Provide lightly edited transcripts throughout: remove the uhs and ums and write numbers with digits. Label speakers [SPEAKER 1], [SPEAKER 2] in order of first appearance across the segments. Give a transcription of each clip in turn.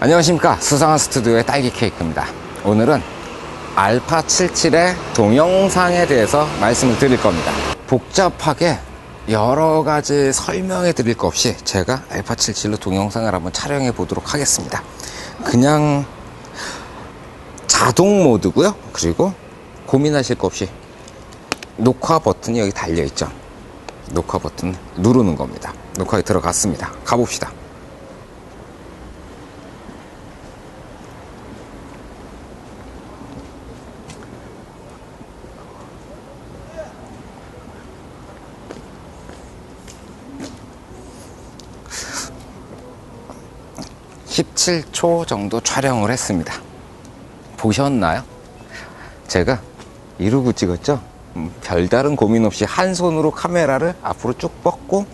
[SPEAKER 1] 안녕하십니까, 수상한 스튜디오의 딸기 케이크입니다. 오늘은 알파 77의 동영상에 대해서 말씀을 드릴 겁니다. 복잡하게 여러가지 설명해 드릴 것 없이 제가 알파 77로 동영상을 한번 촬영해 보도록 하겠습니다. 그냥 자동 모드고요. 그리고 고민하실 거 없이 녹화 버튼이 여기 달려 있죠. 녹화 버튼 누르는 겁니다. 녹화에 들어갔습니다. 가봅시다. (17초) 정도 촬영을 했습니다. 보셨나요? 제가 이러고 찍었죠? 별다른 고민 없이 한 손으로 카메라를 앞으로 쭉 뻗고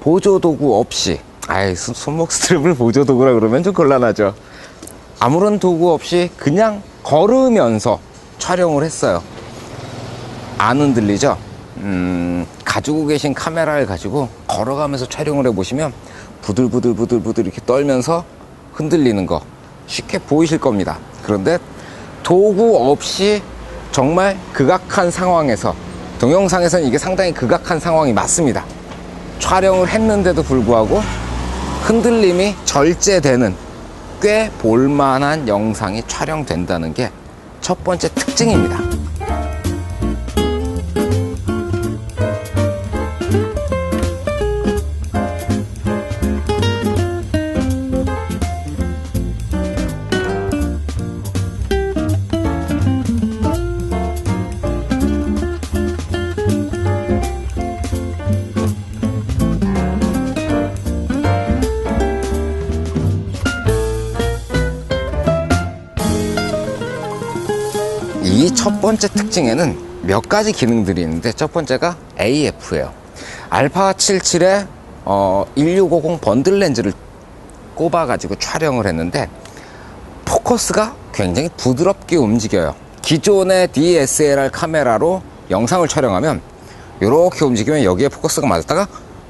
[SPEAKER 1] 보조도구 없이, 손목 스트랩을 보조도구라 그러면 좀 곤란하죠. 아무런 도구 없이 그냥 걸으면서 촬영을 했어요. 안 흔들리죠? 가지고 계신 카메라를 가지고 걸어가면서 촬영을 해보시면 부들부들 이렇게 떨면서 흔들리는 거 쉽게 보이실 겁니다. 그런데 도구 없이 정말 극악한 상황에서, 동영상에서는 이게 상당히 극악한 상황이 맞습니다. 촬영을 했는데도 불구하고 흔들림이 절제되는 꽤 볼만한 영상이 촬영된다는 게 첫 번째 특징입니다. 이 첫 번째 특징에는 몇 가지 기능들이 있는데, 첫 번째가 AF예요. 알파 77에 1650 번들 렌즈를 꼽아가지고 촬영을 했는데 포커스가 굉장히 부드럽게 움직여요. 기존의 DSLR 카메라로 영상을 촬영하면 이렇게 움직이면 여기에 포커스가 맞았다가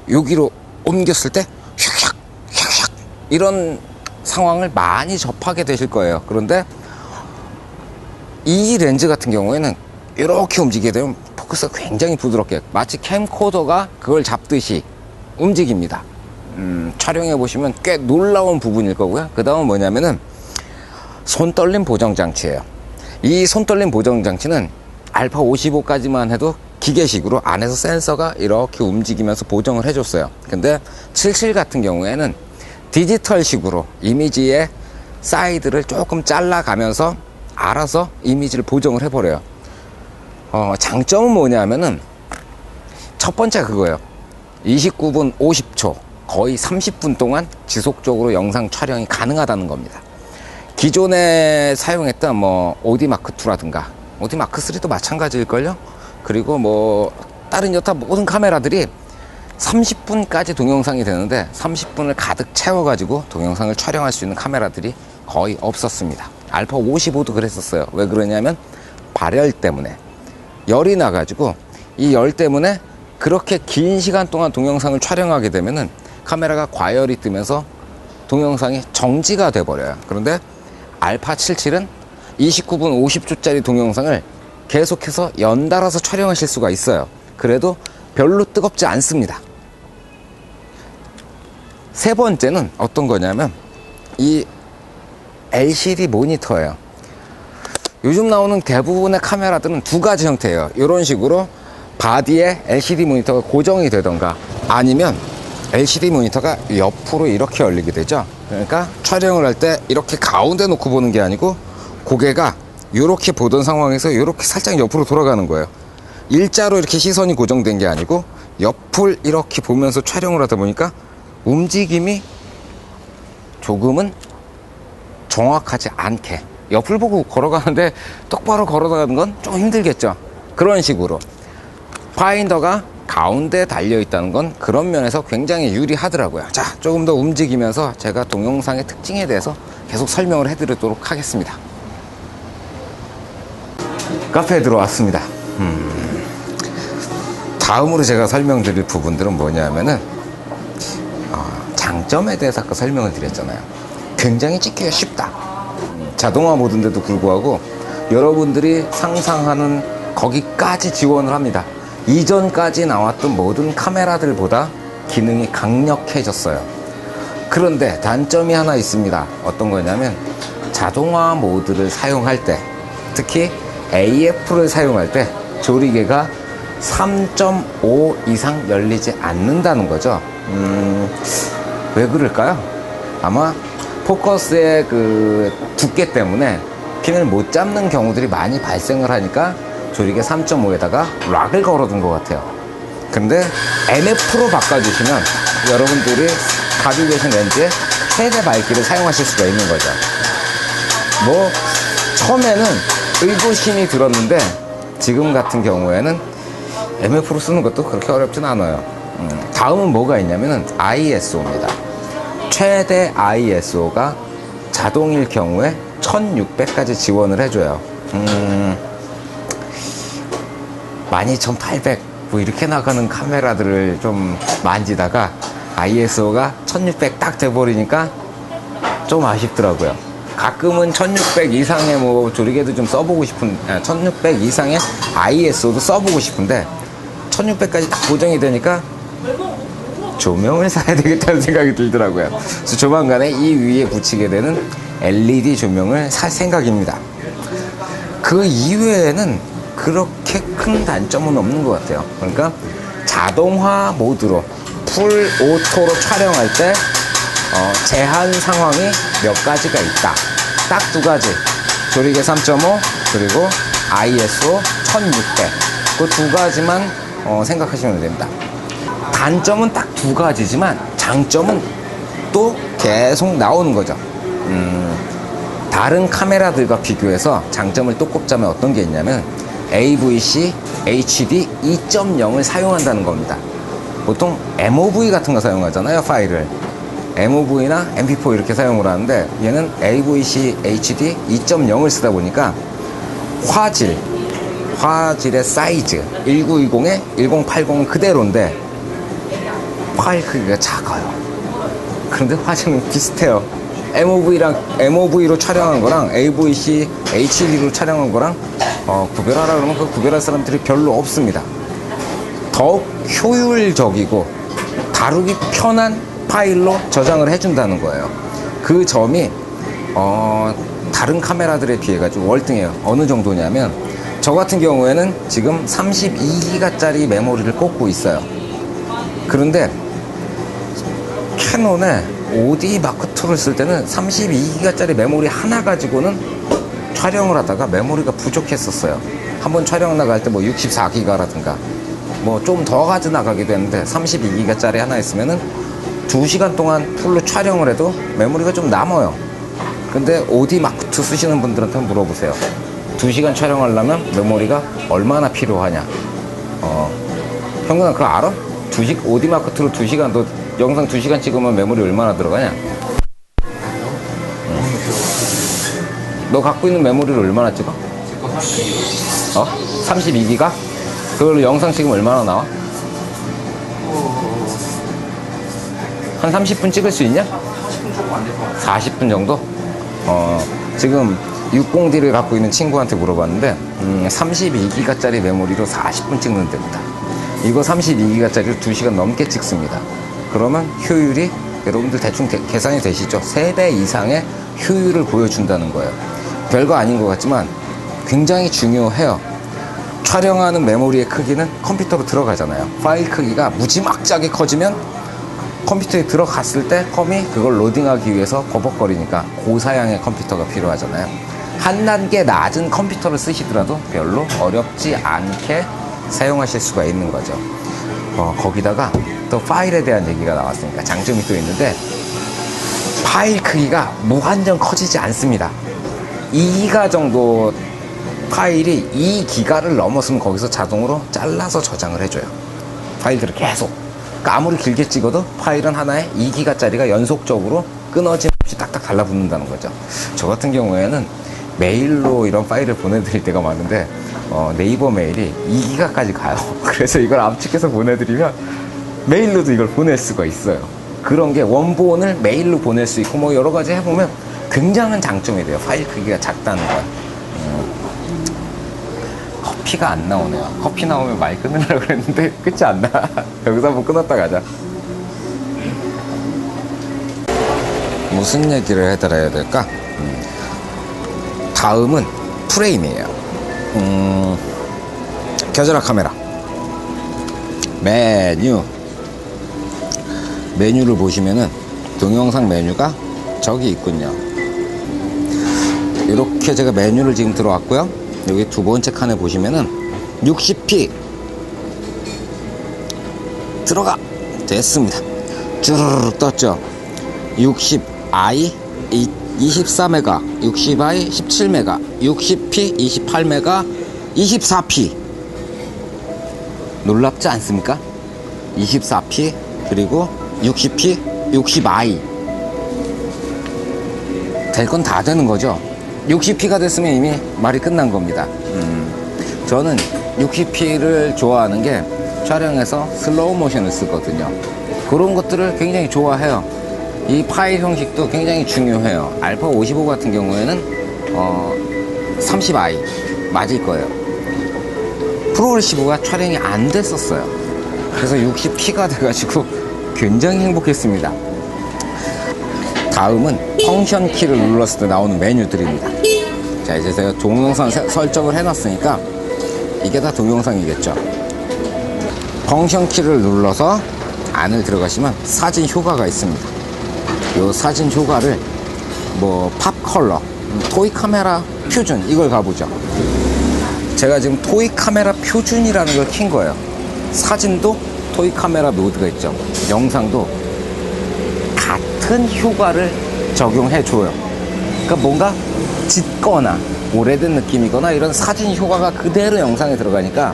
[SPEAKER 1] 여기로 옮겼을 때 휙샥 휙샥 이런 상황을 많이 접하게 되실 거예요. 그런데 이 렌즈 같은 경우에는 이렇게 움직이게 되면 포커스가 굉장히 부드럽게, 마치 캠코더가 그걸 잡듯이 움직입니다. 촬영해 보시면 꽤 놀라운 부분일 거고요. 그 다음은 뭐냐면은 손떨림 보정 장치예요. 이 손떨림 보정 장치는 알파 55까지만 해도 기계식으로 안에서 센서가 이렇게 움직이면서 보정을 해줬어요. 근데 77 같은 경우에는 디지털식으로 이미지의 사이드를 조금 잘라가면서 알아서 이미지를 보정을 해버려요. 장점은 뭐냐면은 첫 번째 그거예요. 29분 50초, 거의 30분 동안 지속적으로 영상 촬영이 가능하다는 겁니다. 기존에 사용했던 오디마크2라든가 오디마크3도 마찬가지일걸요. 그리고 다른 여타 모든 카메라들이 30분까지 동영상이 되는데 30분을 가득 채워가지고 동영상을 촬영할 수 있는 카메라들이 거의 없었습니다. 알파 55도 그랬었어요. 왜 그러냐면 발열 때문에, 열이 나가지고 이 열 때문에 그렇게 긴 시간 동안 동영상을 촬영하게 되면은 카메라가 과열이 뜨면서 동영상이 정지가 돼 버려요. 그런데 알파 77은 29분 50초짜리 동영상을 계속해서 연달아서 촬영하실 수가 있어요. 그래도 별로 뜨겁지 않습니다. 세 번째는 어떤 거냐면 이 LCD 모니터예요. 요즘 나오는 대부분의 카메라들은 두 가지 형태예요. 이런 식으로 바디에 LCD 모니터가 고정이 되던가, 아니면 LCD 모니터가 옆으로 이렇게 열리게 되죠. 그러니까 촬영을 할 때 이렇게 가운데 놓고 보는 게 아니고 고개가 이렇게 보던 상황에서 이렇게 살짝 옆으로 돌아가는 거예요. 일자로 이렇게 시선이 고정된 게 아니고 옆을 이렇게 보면서 촬영을 하다 보니까 움직임이 조금은 정확하지 않게, 옆을 보고 걸어가는데 똑바로 걸어가는 건 좀 힘들겠죠. 그런 식으로 파인더가 가운데 달려 있다는 건 그런 면에서 굉장히 유리하더라고요. 자, 조금 더 움직이면서 제가 동영상의 특징에 대해서 계속 설명을 해드리도록 하겠습니다. 카페에 들어왔습니다. 다음으로 제가 설명드릴 부분들은 뭐냐면은 장점에 대해서 아까 설명을 드렸잖아요. 굉장히 찍기가 쉽다. 자동화 모드인데도 불구하고 여러분들이 상상하는 거기까지 지원을 합니다. 이전까지 나왔던 모든 카메라들보다 기능이 강력해졌어요. 그런데 단점이 하나 있습니다. 어떤 거냐면 자동화 모드를 사용할 때, 특히 AF를 사용할 때 조리개가 3.5 이상 열리지 않는다는 거죠. 왜 그럴까요? 아마 포커스의 그 두께 때문에 핀을 못 잡는 경우들이 많이 발생을 하니까 조리개 3.5에다가 락을 걸어둔 것 같아요. 근데 MF로 바꿔주시면 여러분들이 가지고 계신 렌즈에 최대 밝기를 사용하실 수가 있는 거죠. 뭐 처음에는 의구심이 들었는데 지금 같은 경우에는 MF로 쓰는 것도 그렇게 어렵진 않아요. 다음은 뭐가 있냐면은 ISO입니다. 최대 ISO가 자동일 경우에 1600까지 지원을 해줘요. 12800 뭐 이렇게 나가는 카메라들을 좀 만지다가 ISO가 1600 딱 돼버리니까 좀 아쉽더라고요. 가끔은 1600 이상의 뭐 조리개도 좀 써보고 싶은, 1600 이상의 ISO도 써보고 싶은데 1600까지 딱 고정이 되니까 조명을 사야 되겠다는 생각이 들더라고요. 그래서 조만간에 이 위에 붙이게 되는 LED 조명을 살 생각입니다. 그 이외에는 그렇게 큰 단점은 없는 것 같아요. 그러니까 자동화 모드로 풀 오토로 촬영할 때 제한 상황이 몇 가지가 있다. 딱 두 가지. 조리개 3.5 그리고 ISO 1600. 그 두 가지만 생각하시면 됩니다. 단점은 딱 두 가지지만 장점은 또 계속 나오는 거죠. 다른 카메라들과 비교해서 장점을 또 꼽자면 어떤 게 있냐면 AVC HD 2.0을 사용한다는 겁니다. 보통 MOV 같은 거 사용하잖아요, 파일을. MOV나 MP4 이렇게 사용을 하는데 얘는 AVC HD 2.0을 쓰다 보니까 화질의 사이즈 1920에 1080은 그대로인데 파일 크기가 작아요. 그런데 화질은 비슷해요. MOV로 촬영한 거랑 AVC HD로 촬영한 거랑 구별하라 그러면 그 구별할 사람들이 별로 없습니다. 더욱 효율적이고 다루기 편한 파일로 저장을 해준다는 거예요. 그 점이 다른 카메라들에 비해 가지고 월등해요. 어느 정도냐면 저 같은 경우에는 지금 32기가짜리 메모리를 꽂고 있어요. 그런데 캐논의 OD 마크2를 쓸 때는 32기가짜리 메모리 하나 가지고는 촬영을 하다가 메모리가 부족했었어요. 한번 촬영 나갈 때 뭐 64기가라든가 뭐 좀 더 가져 나가기도 했는데 32기가짜리 하나 있으면은 2시간 동안 풀로 촬영을 해도 메모리가 좀 남아요. 근데 OD 마크2 쓰시는 분들한테 물어보세요. 2시간 촬영하려면 메모리가 얼마나 필요하냐. 형근아 그거 알아? OD 마크2로 2시간 너 영상 2시간 찍으면 메모리 얼마나 들어가냐? 너 갖고 있는 메모리를 얼마나 찍어? 32기가? 그걸로 영상 찍으면 얼마나 나와? 한 30분 찍을 수 있냐? 40분 정도? 지금 60D를 갖고 있는 친구한테 물어봤는데 32기가짜리 메모리로 40분 찍는 데입니다. 이거 32기가짜리로 2시간 넘게 찍습니다. 그러면 효율이 여러분들 대충 계산이 되시죠? 3배 이상의 효율을 보여준다는 거예요. 별거 아닌 것 같지만 굉장히 중요해요. 촬영하는 메모리의 크기는 컴퓨터로 들어가잖아요. 파일 크기가 무지막지하게 커지면 컴퓨터에 들어갔을 때 컴이 그걸 로딩하기 위해서 버벅거리니까 고사양의 컴퓨터가 필요하잖아요. 한 단계 낮은 컴퓨터를 쓰시더라도 별로 어렵지 않게 사용하실 수가 있는 거죠. 거기다가 또 파일에 대한 얘기가 나왔으니까 장점이 또 있는데 파일 크기가 무한정 커지지 않습니다. 2기가 정도 파일이 2기가를 넘었으면 거기서 자동으로 잘라서 저장을 해줘요. 파일들을 계속. 그러니까 아무리 길게 찍어도 파일은 하나에 2기가짜리가 연속적으로 끊어짐 없이 딱딱 달라붙는다는 거죠. 저 같은 경우에는 메일로 이런 파일을 보내드릴 때가 많은데 네이버 메일이 2기가까지 가요. 그래서 이걸 압축해서 보내드리면 메일로도 이걸 보낼 수가 있어요. 그런 게 원본을 메일로 보낼 수 있고 뭐 여러 가지 해보면 굉장한 장점이 돼요. 파일 크기가 작다는 건. 커피가 안 나오네요. 커피 나오면 말 끊으려고 그랬는데 끝이 안 나. 여기서 한번 끊었다 가자. 무슨 얘기를 해드려야 될까? 다음은 프레임이에요. 겨드락 카메라. 메뉴를 보시면은 동영상 메뉴가 저기 있군요. 이렇게 제가 메뉴를 지금 들어왔고요. 여기 두 번째 칸에 보시면은 60p 들어가 됐습니다. 쭈르르 떴죠. 60i 24메가, 60i 17메가, 60p 28메가, 24p 놀랍지 않습니까? 24p 그리고 60p 60i 될 건 다 되는 거죠. 60p가 됐으면 이미 말이 끝난 겁니다. 저는 60p를 좋아하는 게 촬영에서 슬로우 모션을 쓰거든요. 그런 것들을 굉장히 좋아해요. 이 파일 형식도 굉장히 중요해요. 알파 55 같은 경우에는 30i 맞을 거예요. 프로그레시브가 촬영이 안 됐었어요. 그래서 60p가 돼가지고 굉장히 행복했습니다. 다음은 펑션 키를 눌렀을 때 나오는 메뉴들입니다. 자, 이제 제가 동영상 설정을 해놨으니까 이게 다 동영상이겠죠. 펑션 키를 눌러서 안을 들어가시면 사진 효과가 있습니다. 이 사진 효과를 뭐 팝 컬러, 토이 카메라 표준 이걸 가보죠. 제가 지금 토이 카메라 표준이라는 걸 킨 거예요. 사진도 토이 카메라 모드가 있죠. 영상도 같은 효과를 적용해 줘요. 그러니까 뭔가 짙거나 오래된 느낌이거나 이런 사진 효과가 그대로 영상에 들어가니까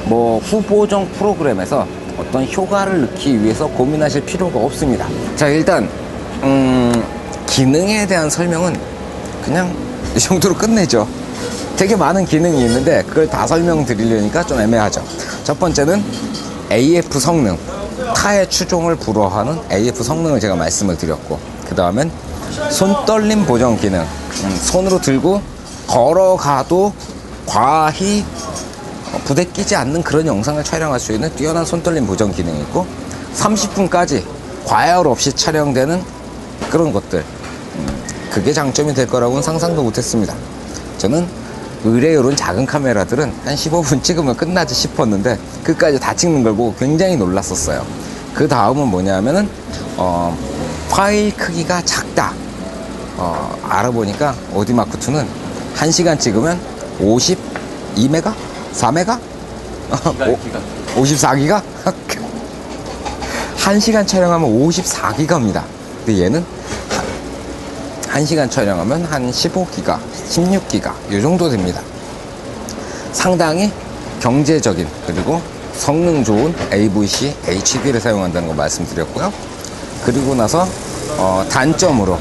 [SPEAKER 1] 뭐 후보정 프로그램에서 어떤 효과를 넣기 위해서 고민하실 필요가 없습니다. 자, 일단 기능에 대한 설명은 그냥 이 정도로 끝내죠. 되게 많은 기능이 있는데 그걸 다 설명드리려니까 좀 애매하죠. 첫 번째는 AF 성능, 타의 추종을 불허하는 AF 성능을 제가 말씀을 드렸고, 그 다음엔 손떨림 보정 기능, 손으로 들고 걸어가도 과히 부대끼지 않는 그런 영상을 촬영할 수 있는 뛰어난 손떨림 보정 기능이 있고, 30분까지 과열 없이 촬영되는 그런 것들, 그게 장점이 될 거라고는 상상도 못했습니다. 저는 의뢰 이런 작은 카메라들은 한 15분 찍으면 끝나지 싶었는데 그까지 다 찍는 걸 보고 굉장히 놀랐었어요. 그 다음은 뭐냐면은 파일 크기가 작다. 알아보니까 오디마크2는 1시간 찍으면 52메가? 4메가? 54기가? 1시간 촬영하면 54기가입니다. 근데 얘는 1시간 촬영하면 한 15기가, 16기가 이 정도 됩니다. 상당히 경제적인 그리고 성능 좋은 AVC HD를 사용한다는 거 말씀드렸고요. 그리고 나서 단점으로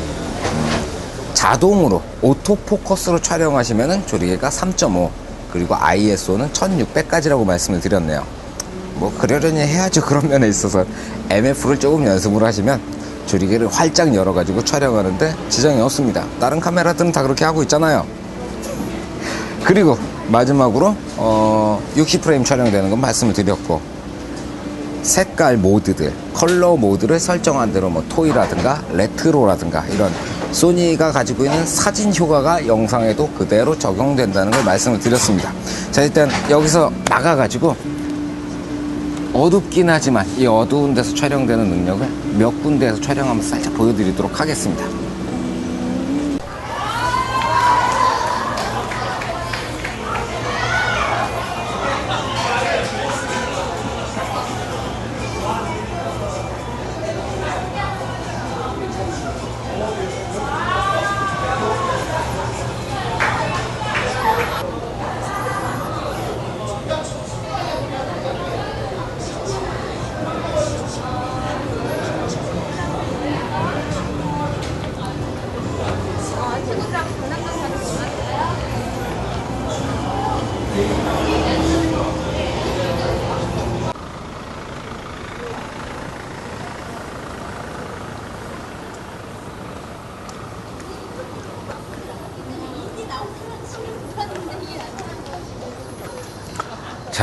[SPEAKER 1] 자동으로 오토포커스로 촬영하시면은 조리개가 3.5 그리고 ISO는 1600까지라고 말씀을 드렸네요. 뭐 그러려니 해야죠. 그런 면에 있어서 MF를 조금 연습을 하시면 조리개를 활짝 열어가지고 촬영하는데 지장이 없습니다. 다른 카메라들은 다 그렇게 하고 있잖아요. 그리고 마지막으로 60프레임 촬영되는 건 말씀을 드렸고, 색깔 모드들, 컬러 모드를 설정한 대로 뭐 토이라든가 레트로라든가 이런 소니가 가지고 있는 사진 효과가 영상에도 그대로 적용된다는 걸 말씀을 드렸습니다. 자, 일단 여기서 나가가지고 어둡긴 하지만 이 어두운 데서 촬영되는 능력을 몇 군데에서 촬영하면서 살짝 보여드리도록 하겠습니다.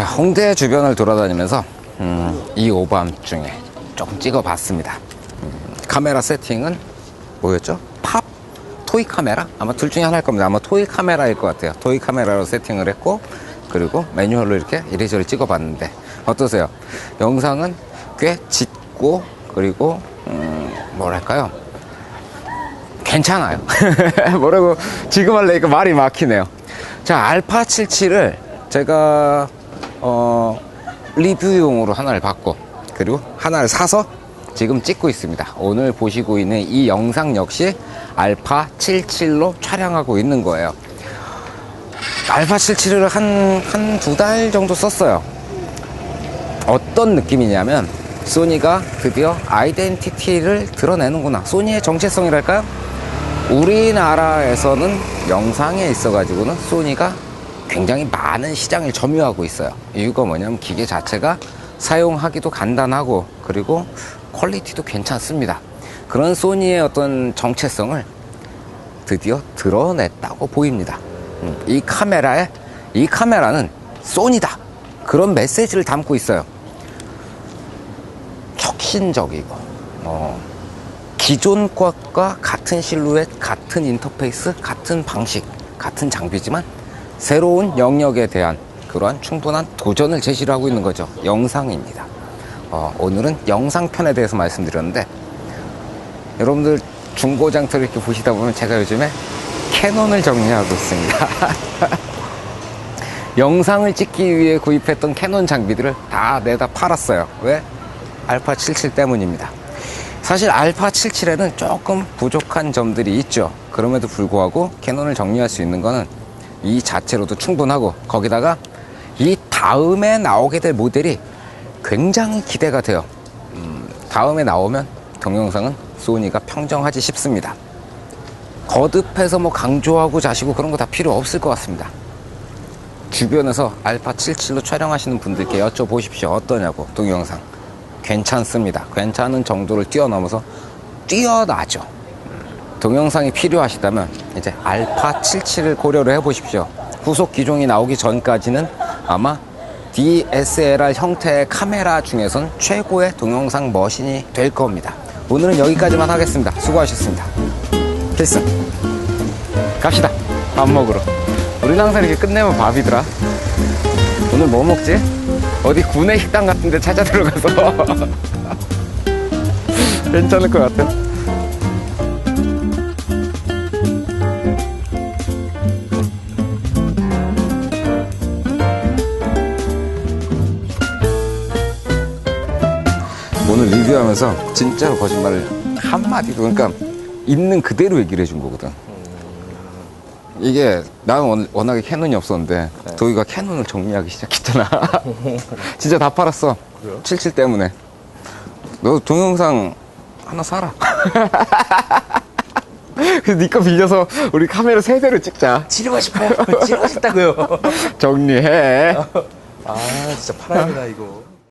[SPEAKER 1] 자, 홍대 주변을 돌아다니면서 이 오밤중에 조금 찍어봤습니다. 카메라 세팅은 뭐였죠? 팝? 토이 카메라? 아마 둘 중에 하나일 겁니다. 아마 토이 카메라일 것 같아요. 토이 카메라로 세팅을 했고, 그리고 매뉴얼로 이렇게 이리저리 찍어봤는데 어떠세요? 영상은 꽤 짙고, 그리고 뭐랄까요? 괜찮아요. 뭐라고 지금 하려니까 말이 막히네요. 자, 알파 77을 제가 리뷰용으로 하나를 받고, 그리고 하나를 사서 지금 찍고 있습니다. 오늘 보시고 있는 이 영상 역시 알파 77로 촬영하고 있는 거예요. 알파 77을 한 두 달 정도 썼어요. 어떤 느낌이냐면, 소니가 드디어 아이덴티티를 드러내는구나. 소니의 정체성이랄까요? 우리나라에서는 영상에 있어가지고는 소니가 굉장히 많은 시장을 점유하고 있어요. 이유가 뭐냐면 기계 자체가 사용하기도 간단하고, 그리고 퀄리티도 괜찮습니다. 그런 소니의 어떤 정체성을 드디어 드러냈다고 보입니다. 이 카메라는 소니다, 그런 메시지를 담고 있어요. 혁신적이고, 기존 것과 같은 실루엣, 같은 인터페이스, 같은 방식, 같은 장비지만 새로운 영역에 대한 그러한 충분한 도전을 제시를 하고 있는 거죠. 영상입니다. 오늘은 영상편에 대해서 말씀드렸는데, 여러분들 중고장터를 이렇게 보시다 보면 제가 요즘에 캐논을 정리하고 있습니다. 영상을 찍기 위해 구입했던 캐논 장비들을 다 내다 팔았어요. 왜? 알파 77 때문입니다. 사실 알파 77에는 조금 부족한 점들이 있죠. 그럼에도 불구하고 캐논을 정리할 수 있는 거는 이 자체로도 충분하고, 거기다가 이 다음에 나오게 될 모델이 굉장히 기대가 돼요. 다음에 나오면 동영상은 소니가 평정하지 싶습니다. 거듭해서 뭐 강조하고 자시고 그런 거 다 필요 없을 것 같습니다. 주변에서 알파 77로 촬영하시는 분들께 여쭤보십시오. 어떠냐고. 동영상 괜찮습니다. 괜찮은 정도를 뛰어넘어서 뛰어나죠. 동영상이 필요하시다면 이제 알파 77을 고려를 해보십시오. 후속 기종이 나오기 전까지는 아마 DSLR 형태의 카메라 중에선 최고의 동영상 머신이 될 겁니다. 오늘은 여기까지만 하겠습니다. 수고하셨습니다. 필승 갑시다. 밥 먹으러. 우리는 항상 이렇게 끝내면 밥이더라. 오늘 뭐 먹지? 어디 구내 식당 같은 데 찾아 들어가서 괜찮을 것 같아. 오늘 리뷰하면서 진짜로 거짓말을 한마디도, 그러니까 있는 그대로 얘기를 해준 거거든. 이게 나는 워낙에 캐논이 없었는데 도희가 캐논을 정리하기 시작했잖아. 진짜 다 팔았어. 그래요? 77 때문에. 너 동영상 하나 사라. 그래서 니 거 빌려서 우리 카메라 3대로 찍자.
[SPEAKER 2] 치르고 싶어요. 치르고 싶다고요.
[SPEAKER 1] 정리해.
[SPEAKER 2] 아, 진짜 팔아야 되나 이거.